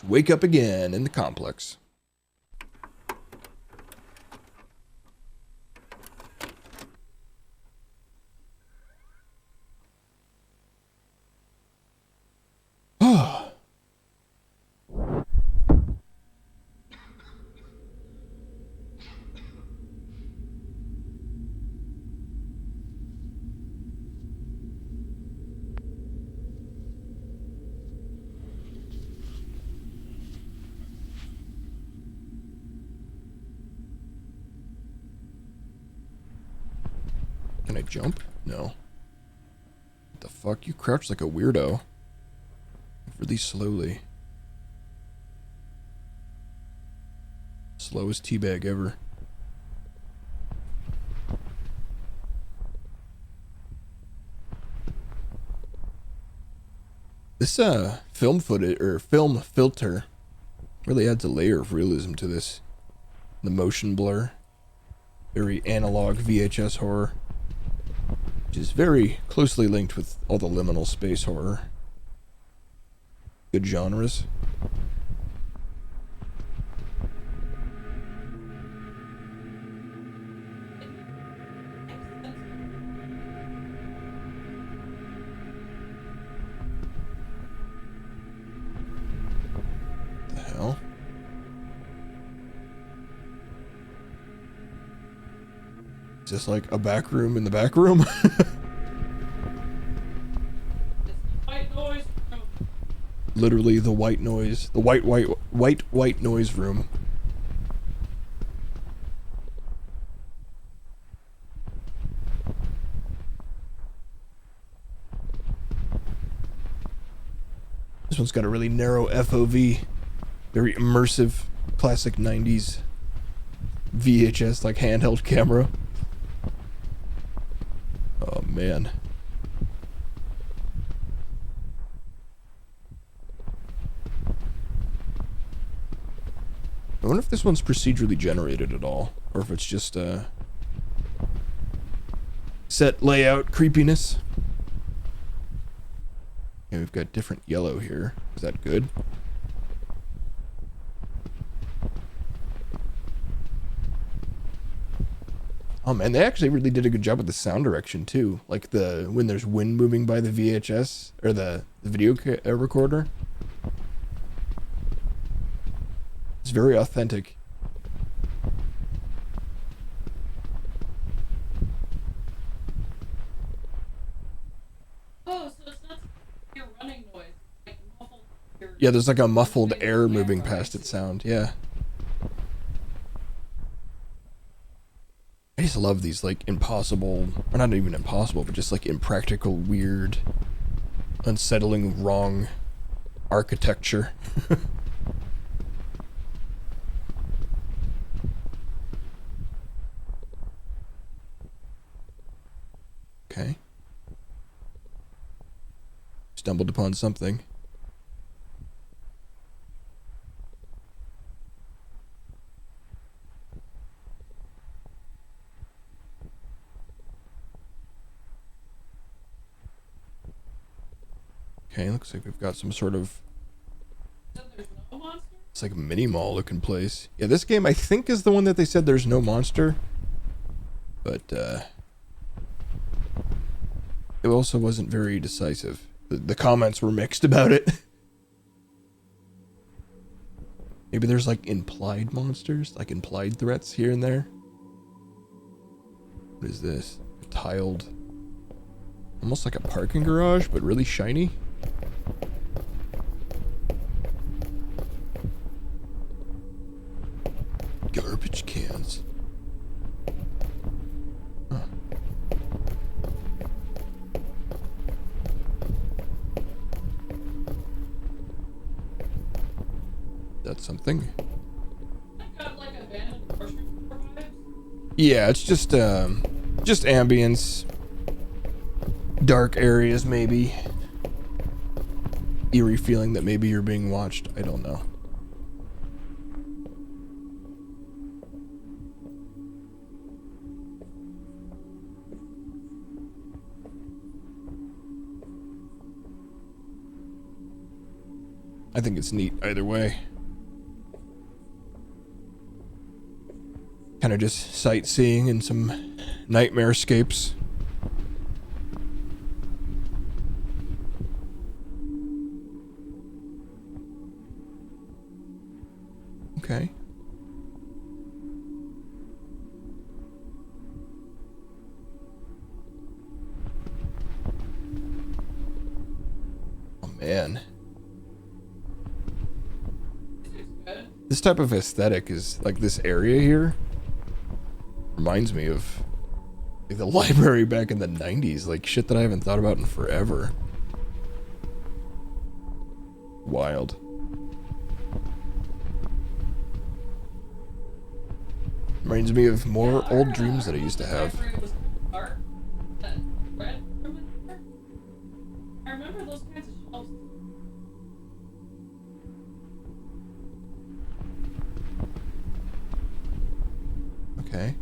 Wake up again in the complex. Can I jump? No. What the fuck? You crouch like a weirdo. Really slowly. Slowest teabag ever. This film footage or film filter really adds a layer of realism to this. The motion blur. Very analog VHS horror. Which is very closely linked with all the liminal space horror. Good genres. The hell? Is this like a back room in the back room? White noise. Literally the white noise. The white noise room. This one's got a really narrow FOV. Very immersive, classic 90s VHS, like handheld camera. Oh man. I wonder if this one's procedurally generated at all, or if it's just set layout creepiness. Okay, we've got different yellow here. Is that good? Oh man, they actually really did a good job with the sound direction too. Like when there's wind moving by the VHS or the video recorder. It's very authentic. Oh, so it's not your running noise, like muffled. Yeah, there's like a muffled air moving past its sound. Yeah. I just love these like impossible, or not even impossible, but just like impractical, weird, unsettling, wrong architecture. Okay. Stumbled upon something. Okay, looks like we've got some sort of... There's no monster? It's like a mini mall looking place. Yeah, this game I think is the one that they said there's no monster. But, it also wasn't very decisive. The comments were mixed about it. Maybe there's like implied monsters, like implied threats here and there. What is this? A tiled... Almost like a parking garage, but really shiny. Garbage cans. Huh. That's something. Got like abandoned grocery store vibes. Yeah, it's just ambience. Dark areas, maybe. Eerie feeling that maybe you're being watched. I don't know. I think it's neat either way. Kind of just sightseeing and some nightmare escapes. Okay. Oh man. This type of aesthetic is like this area here reminds me of like the library back in the 90s, like shit that I haven't thought about in forever. Wild. Reminds me of more old dreams that I used to have. I remember those kinds of shelves. Okay.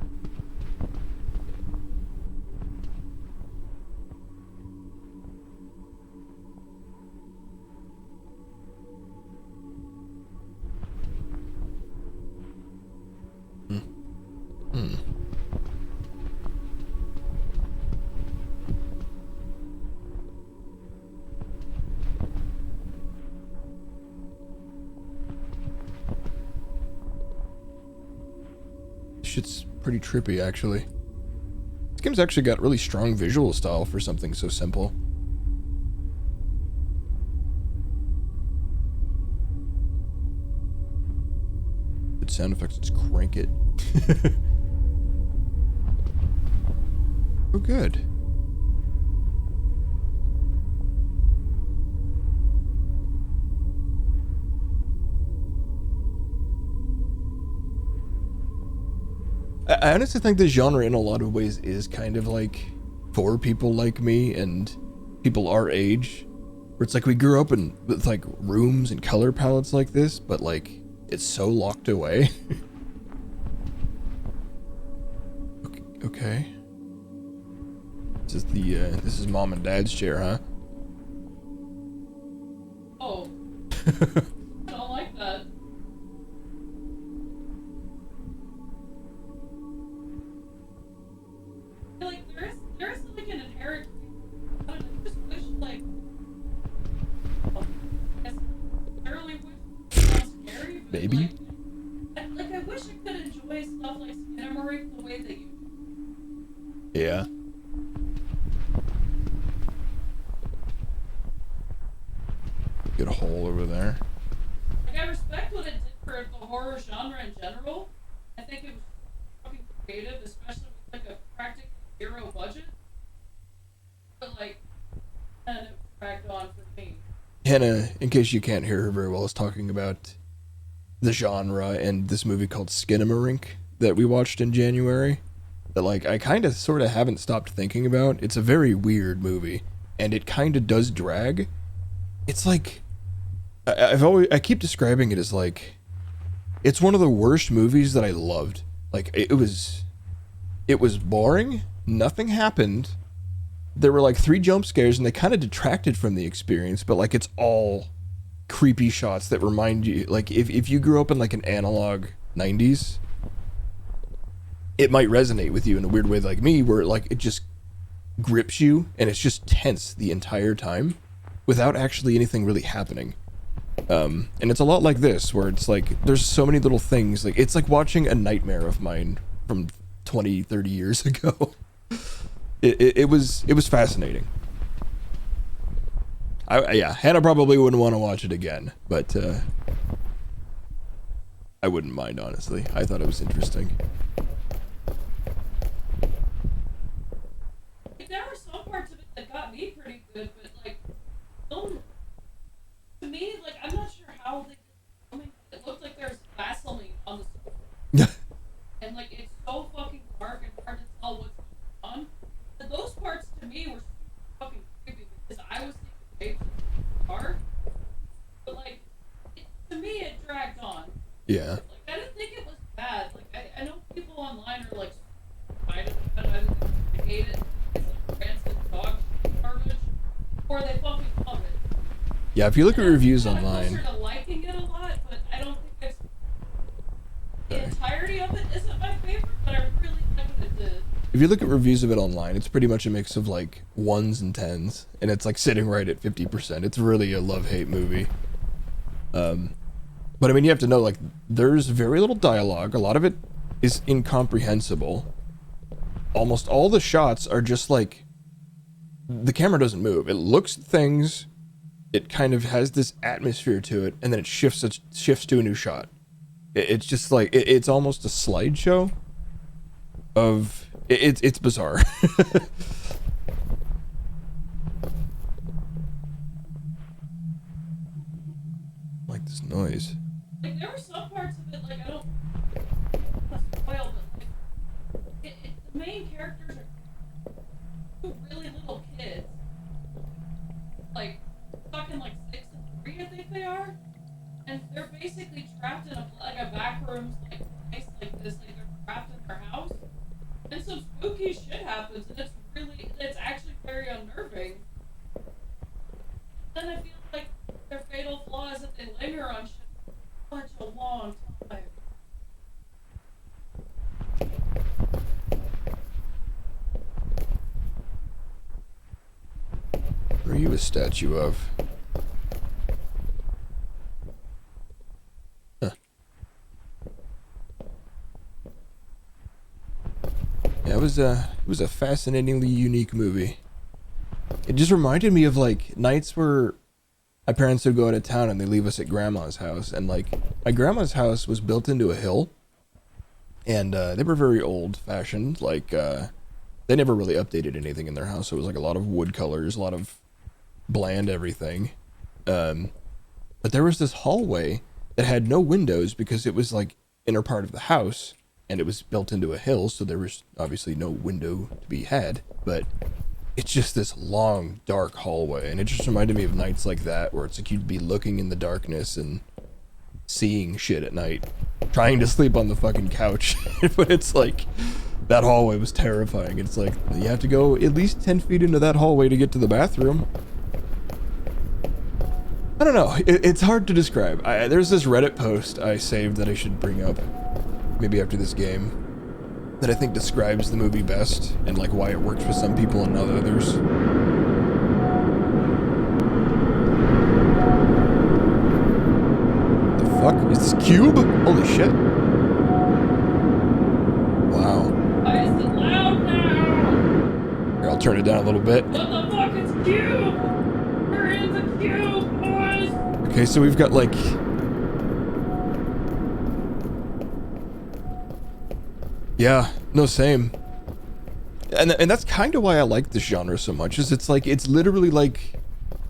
Shit's pretty trippy, actually. This game's actually got really strong visual style for something so simple. Good sound effects, let's crank it. Oh, good. I honestly think this genre in a lot of ways is kind of like for people like me and people our age, where it's like we grew up in with like rooms and color palettes like this, but like it's so locked away. Okay. This is mom and dad's chair, huh? Oh. I don't like that. Like there is like an inherent. I don't know, I just wish like. I really wish it sounds scary, but Maybe. I wish I could enjoy stuff like Skinamarink the way that you. Yeah. Get a hole over there. Like I respect what it did for the horror genre in general. I think it was fucking creative, especially with like a practically zero budget. But like, and it dragged on for me. Hannah, in case you can't hear her very well, is talking about the genre and this movie called Skinamarink that we watched in January. That like I kind of sort of haven't stopped thinking about. It's a very weird movie, and it kind of does drag. It's like I keep describing it as like it's one of the worst movies that I loved. Like it was boring. Nothing happened. There were like 3 jump scares, and they kind of detracted from the experience. But like it's all creepy shots that remind you, like if you grew up in like an analog 90s, it might resonate with you in a weird way like me, where like it just grips you and it's just tense the entire time without actually anything really happening. And it's a lot like this, where it's like there's so many little things, like it's like watching a nightmare of mine from 20-30 years ago. It was fascinating. Yeah, Hannah probably wouldn't want to watch it again, but I wouldn't mind, honestly. I thought it was interesting. There were some parts of it that got me pretty good, but like, to me, like I'm not sure how they. I mean, it looked like there's Vaseline on the surface, and like it's so fucking dark and hard to tell what's going on. But those parts to me were fucking creepy because I was thinking dark, but like to me it dragged on. Yeah. Like I didn't think it was bad. Like I know people online are like excited about it. I hate it. It's like rancid dog garbage, or they fucking love it. Yeah, if you look at reviews I'm kinda online. closer to if you look at reviews of it online, it's pretty much a mix of like 1s and 10s, and it's like sitting right at 50%. It's really a love-hate movie. But I mean, you have to know, like, there's very little dialogue. A lot of it is incomprehensible. Almost all the shots are just like, the camera doesn't move. It looks at things, it kind of has this atmosphere to it, and then it shifts to a new shot. It's just like, it's almost a slideshow of, it's bizarre. Like this noise. Like, there were some parts of it, like, I don't want to spoil, but, like, the main characters are two really little kids. Like, talking like 6 and 3, I think they are. And they're basically trapped in a back rooms, like, place like this, like, they're trapped in their house. And some spooky shit happens, and it's actually very unnerving. Then I feel like their fatal flaw is that they linger on shit for such a long time. What are you a statue of? Huh. Yeah, it was a fascinatingly unique movie. It just reminded me of like nights where my parents would go out of town and they leave us at grandma's house, and like my grandma's house was built into a hill, and they were very old fashioned. Like they never really updated anything in their house, so it was like a lot of wood colors, a lot of bland everything. But there was this hallway that had no windows because it was like inner part of the house, and it was built into a hill, so there was obviously no window to be had. But it's just this long, dark hallway, and it just reminded me of nights like that, where it's like you'd be looking in the darkness and seeing shit at night, trying to sleep on the fucking couch. But it's like, that hallway was terrifying. It's like, you have to go at least 10 feet into that hallway to get to the bathroom. I don't know, it's hard to describe. There's this Reddit post I saved that I should bring up, maybe after this game, that I think describes the movie best, and like why it works for some people and not others. The fuck? Is this Cube? Holy shit. Wow. Why is it loud now? Here, I'll turn it down a little bit. What the fuck? It's Cube! We're in the Cube, boys! Okay, so we've got like... Yeah, no, same. And that's kind of why I like this genre so much, is it's like, it's literally like,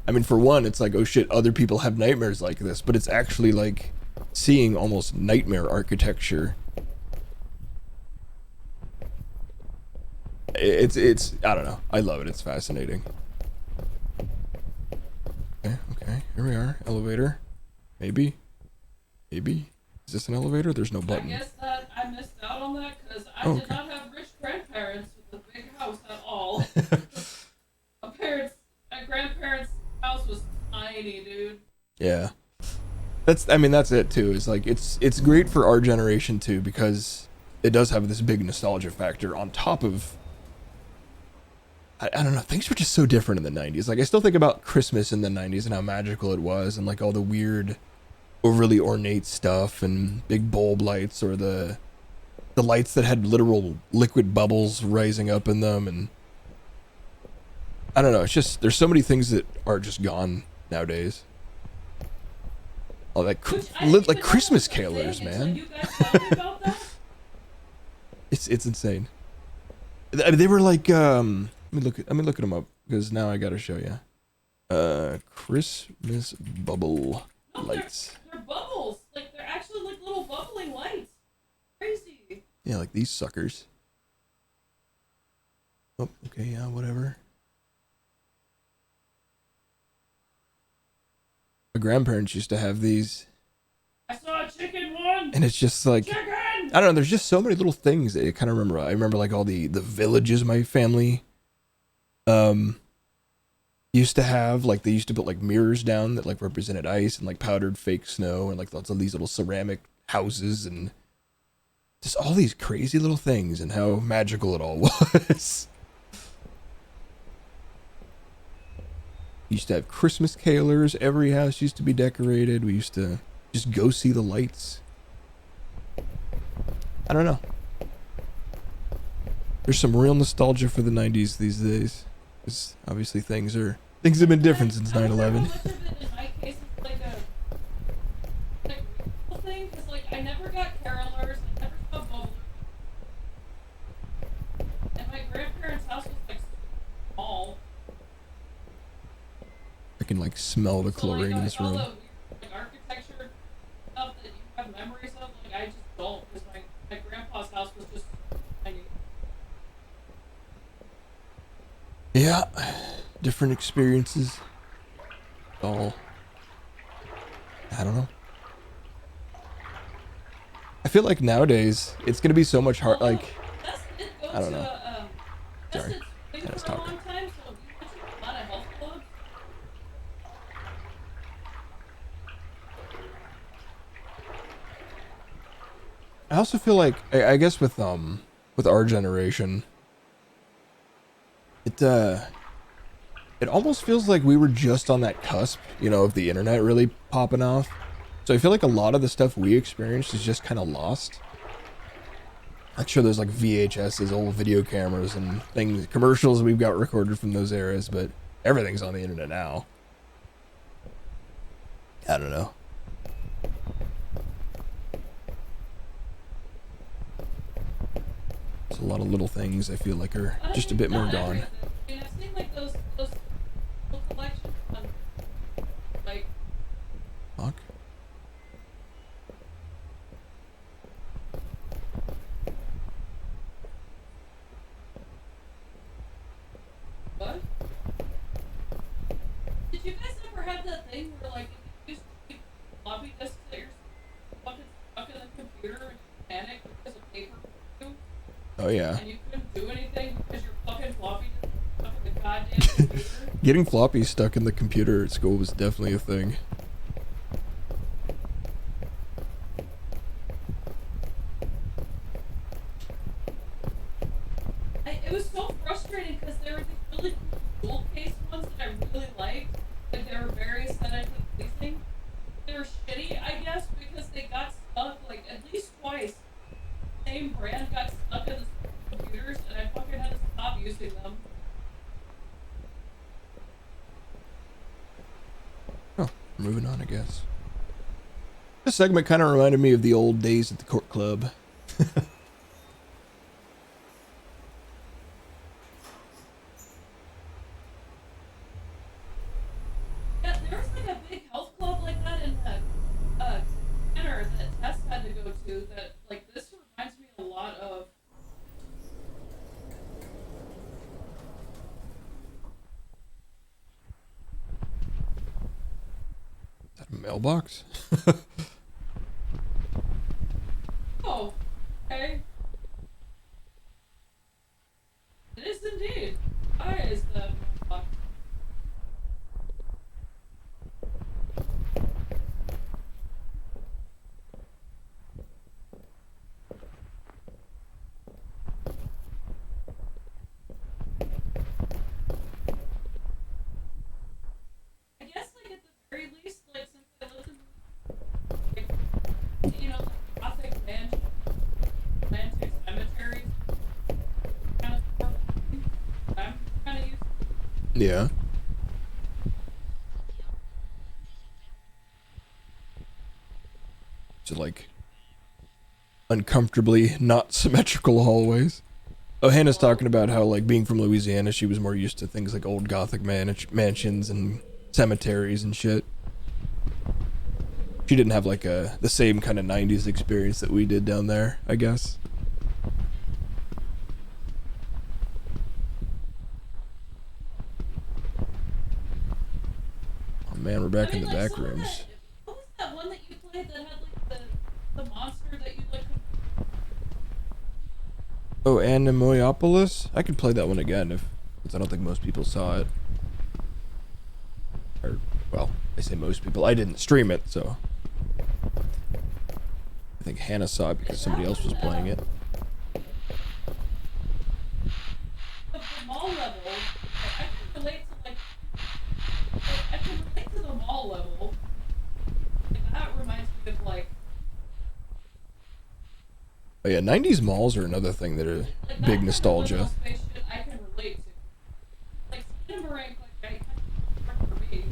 I mean, for one, it's like, oh shit, other people have nightmares like this, but it's actually like seeing almost nightmare architecture. It's, I don't know, I love it, it's fascinating. Okay, here we are, elevator. Maybe? Is this an elevator? There's no button. I guess that I missed out on that because I did not have rich grandparents with a big house at all. My grandparents' house was tiny, dude. Yeah. That's it too. Is like, it's great for our generation too, because it does have this big nostalgia factor on top of, I don't know, things were just so different in the 90s. Like, I still think about Christmas in the 90s and how magical it was, and like all the weird, overly ornate stuff and big bulb lights, or the lights that had literal liquid bubbles rising up in them, and I don't know, it's just, there's so many things that are just gone nowadays. Oh, like Christmas carolers, man. You guys tell me about that? It's insane. I mean, they were like, let me look at them up, because now I gotta show you. Christmas bubble lights. They're bubbles. Like, they're actually like little bubbling lights. Crazy. Yeah, like these suckers. Oh, okay, yeah, whatever. My grandparents used to have these. I saw a chicken one. And it's just like, chicken! I don't know, there's just so many little things that I kind of remember. I remember like all the villages my family used to have. Like, they used to put like mirrors down that like represented ice and like powdered fake snow, and like lots of these little ceramic houses, and just all these crazy little things and how magical it all was. Used to have Christmas carolers. Every house used to be decorated. We used to just go see the lights. I don't know. There's some real nostalgia for the 90s these days. Because obviously things have been different since 9/11. How much of it in my case is like a real thing? Because like I never got carolers, I never saw bubblers. And my grandparents' house was like small. I can like smell the chlorine in this all room. the weird, like architecture stuff that you have memories of, like I just don't, because my grandpa's house was just tiny. Yeah, different experiences. All, I don't know. I feel like nowadays it's gonna be so much hard. Like, That's did go I don't to know. a, Sorry, That's I was for a talking. long time, so we went to a lot of health clubs. I also feel like I guess with our generation, it almost feels like we were just on that cusp, you know, of the internet really popping off. So I feel like a lot of the stuff we experienced is just kind of lost. I'm sure there's like VHS's, old video cameras and things, commercials we've got recorded from those eras, but everything's on the internet now. I don't know. There's a lot of little things I feel like are just a bit more Not gone. everything. I mean, I've seen like those little collections on like Fuck. what? Did you guys ever have that thing where like you used to keep floppy disks that you're fucking stuck in the computer and you panic because of paper you Oh yeah. and you couldn't do anything because your fucking floppy disk was stuck in the goddamn computer? Getting floppy stuck in the computer at school was definitely a thing. It was so frustrating because there were these really cool gold case ones that I really liked. Like they were very aesthetically pleasing. They were shitty, I guess, because they got stuck like at least twice. Same brand got stuck in the computers, and I fucking had to stop using them. Oh, moving on, I guess. This segment kind of reminded me of the old days at the Court Club. Yeah, there was like a big health club like that in the center that Tess had to go to. That like this reminds me a lot of. Is that a mailbox? Oh, okay. It is indeed. Why is the I guess like at the very least, like since I lived in like, you know, like Gothic mansion, romantic cemeteries, kind of stuff. I'm kind of used to. Yeah. So like uncomfortably not symmetrical hallways. Oh, Hannah's talking about how like being from Louisiana, she was more used to things like old Gothic mansions and cemeteries and shit. She didn't have like the same kind of 90s experience that we did down there, I guess. Oh man, we're back I in mean, the like, back some of rooms. that- what was that one that you played that had like the monster that you like? Oh, Anemoiopolis? I could play that one again because I don't think most people saw it. Or, well, I say most people. I didn't stream it, so. I think Hannah saw it because somebody else was playing it. The mall level, I can relate to I can relate to the mall level. Like, that reminds me of like. Oh yeah, 90s malls are another thing that are Like big that nostalgia. Kind of space shit I can relate to. Like Skinamarink, like I kind of for me.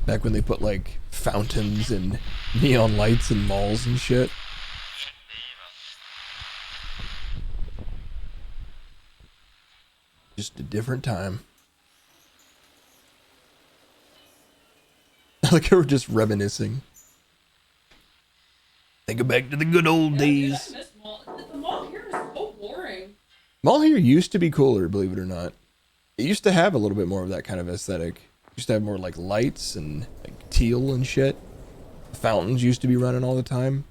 Back when they put like fountains and neon lights in malls and shit. Just a different time. Like we're just reminiscing. Think back to the good old days. Dude, I miss mall. The mall here is so boring. Mall here used to be cooler, believe it or not. It used to have a little bit more of that kind of aesthetic. It used to have more like lights and like teal and shit. Fountains used to be running all the time.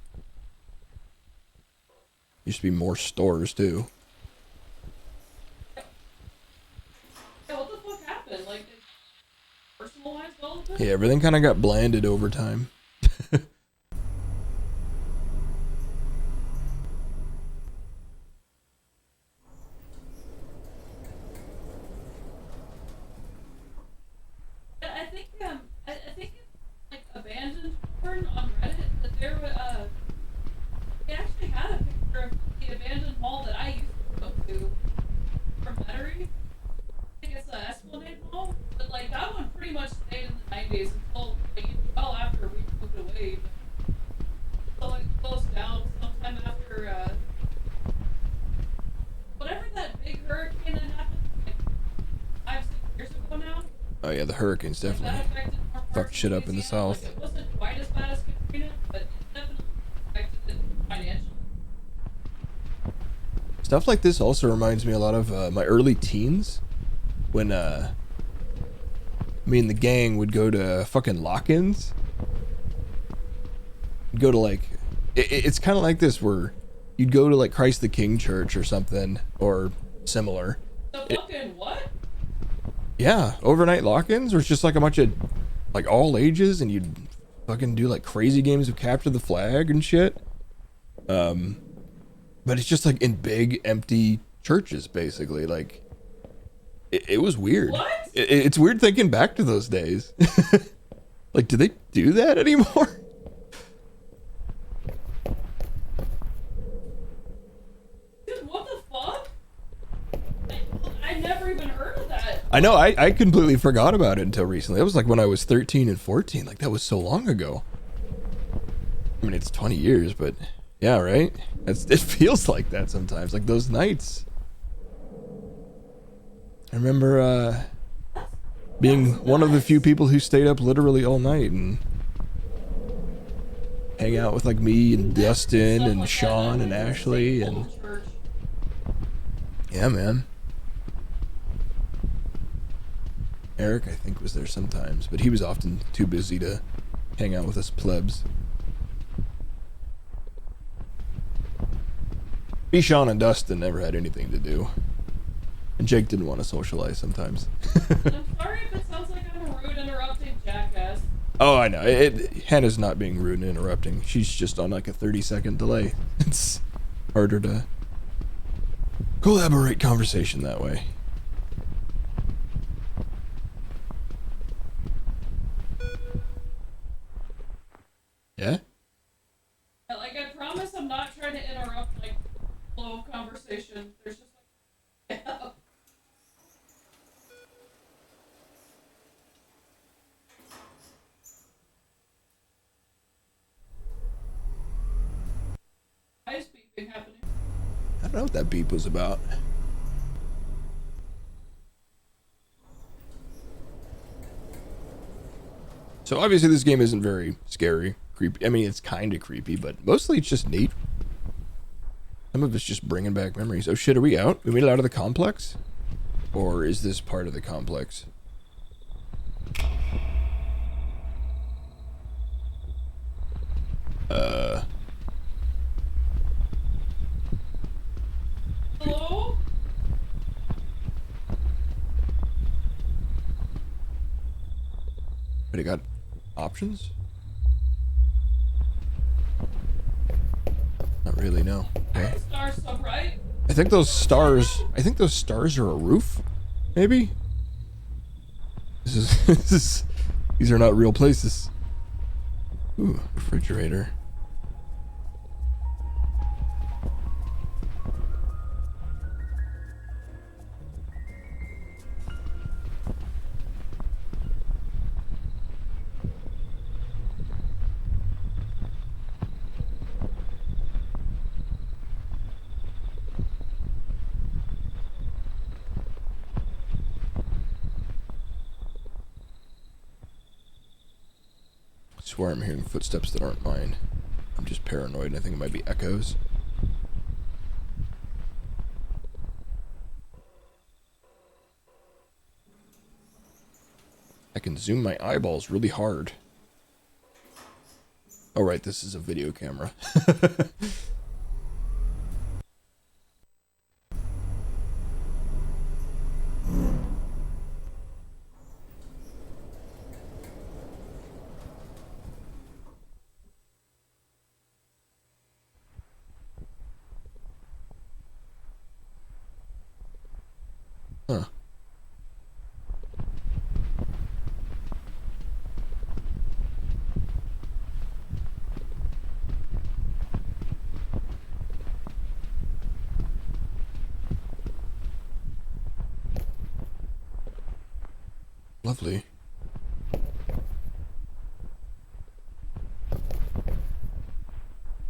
Used to be more stores too. Yeah, what the fuck happened? Like, they personalized all of it? Yeah, everything kind of got blanded over time. I think it's like abandoned porn on Reddit that there were they actually had a picture of the abandoned mall that I used to go to from Metairie. I think it's the Esplanade Mall, but like that one pretty much stayed in the 90s until like well after we moved away. So it closed down sometime after whatever that big hurricane that happened like 5-6 years ago now. Oh yeah, the hurricanes definitely fucked shit up in the south. Like, it wasn't quite as bad as Katrina, but it definitely affected it financially. Stuff like this also reminds me a lot of my early teens, when me and the gang would go to fucking lock-ins. Go to like, it's kind of like this where you'd go to like Christ the King Church or something or similar. The fucking what? Yeah, overnight lock-ins, where it's just like a bunch of like all ages, and you'd fucking do like crazy games of capture the flag and shit. But it's just like in big empty churches, basically. Like it was weird. What? It's weird thinking back to those days. Like, do they do that anymore? Dude, what the fuck? I never even heard of that. I know, I completely forgot about it until recently. That was like when I was 13 and 14. Like, that was so long ago. I mean, it's 20 years, but yeah, right? It feels like that sometimes. Like those nights. I remember being one of the few people who stayed up literally all night and hang out with like me and Dustin and Sean and Ashley and yeah, man. Eric, I think, was there sometimes, but he was often too busy to hang out with us plebs. Me, Sean, and Dustin never had anything to do. And Jake didn't want to socialize sometimes. I'm sorry if it sounds like I'm a rude, interrupting jackass. Oh, I know. Hannah's not being rude and interrupting. She's just on like a 30-second delay. It's harder to collaborate conversation that way. Yeah? Like, I promise I'm not trying to interrupt, like, flow of conversation. There's just, like, yeah. Why is beeping happening? I don't know what that beep was about. So obviously this game isn't very scary, creepy. I mean, it's kind of creepy, but mostly it's just neat. Some of it's just bringing back memories. Oh shit, are we out? We made it out of the complex? Or is this part of the complex? Hello? But it got options? really know. Okay. Stars so bright. I think those stars are a roof, maybe? These are not real places. Ooh, refrigerator. I swear I'm hearing footsteps that aren't mine. I'm just paranoid and I think it might be echoes. I can zoom my eyeballs really hard. Oh right, this is a video camera. Huh. Lovely.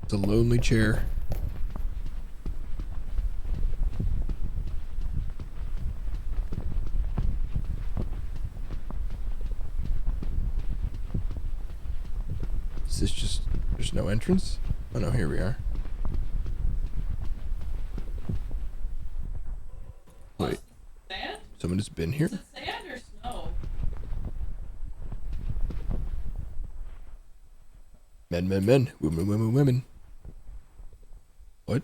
It's a lonely chair. Is this just... there's no entrance? Oh no, here we are. Wait. Sand? Someone has been here? Is it sand or snow? Men, men, men. Women, women, women. What?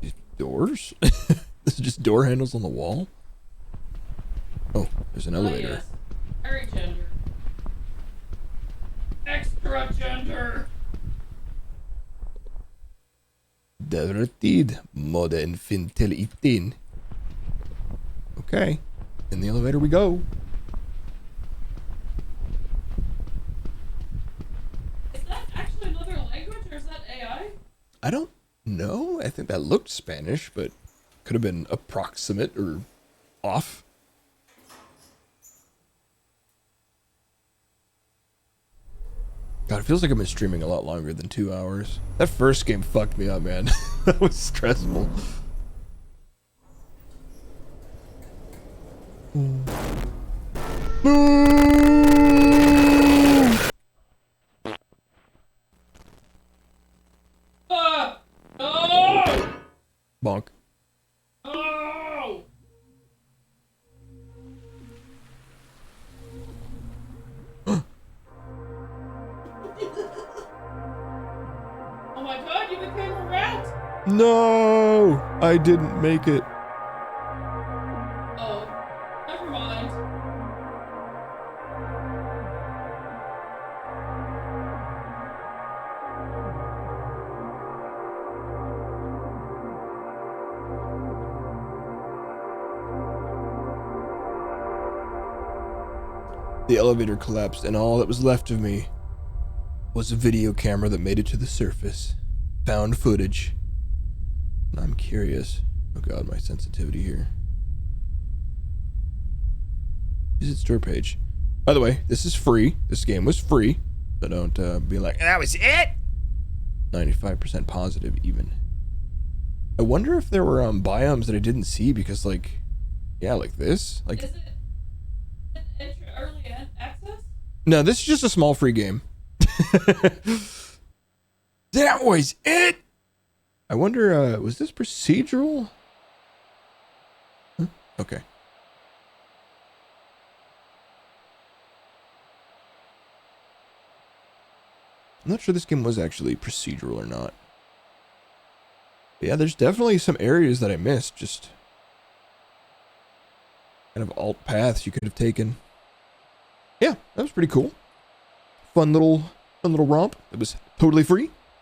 These doors? This is just door handles on the wall? Oh, there's an elevator. Yes. Very gender. Extra gender. Dörrtid, mode infintelitin. Okay. In the elevator we go. Is that actually another language or is that AI? I don't know. I think that looked Spanish, but could have been approximate or off. God, it feels like I've been streaming a lot longer than 2 hours. That first game fucked me up, man. That was stressful. No! Bonk. No! Oh my god, you became a rat! No! I didn't make it. Oh, never mind. The elevator collapsed, and all that was left of me was a video camera that made it to the surface. Found footage. And I'm curious. Oh god, my sensitivity here. Visit store page. By the way, this is free. This game was free. So don't be like, that was it! 95% positive, even. I wonder if there were biomes that I didn't see because, like, yeah, like this. Like, Is it early access? no, this is just a small free game. That was it! I wonder, was this procedural? Huh? Okay. I'm not sure this game was actually procedural or not. But yeah, there's definitely some areas that I missed, just kind of alt paths you could have taken. Yeah, that was pretty cool. Fun little fun little romp. It was totally free.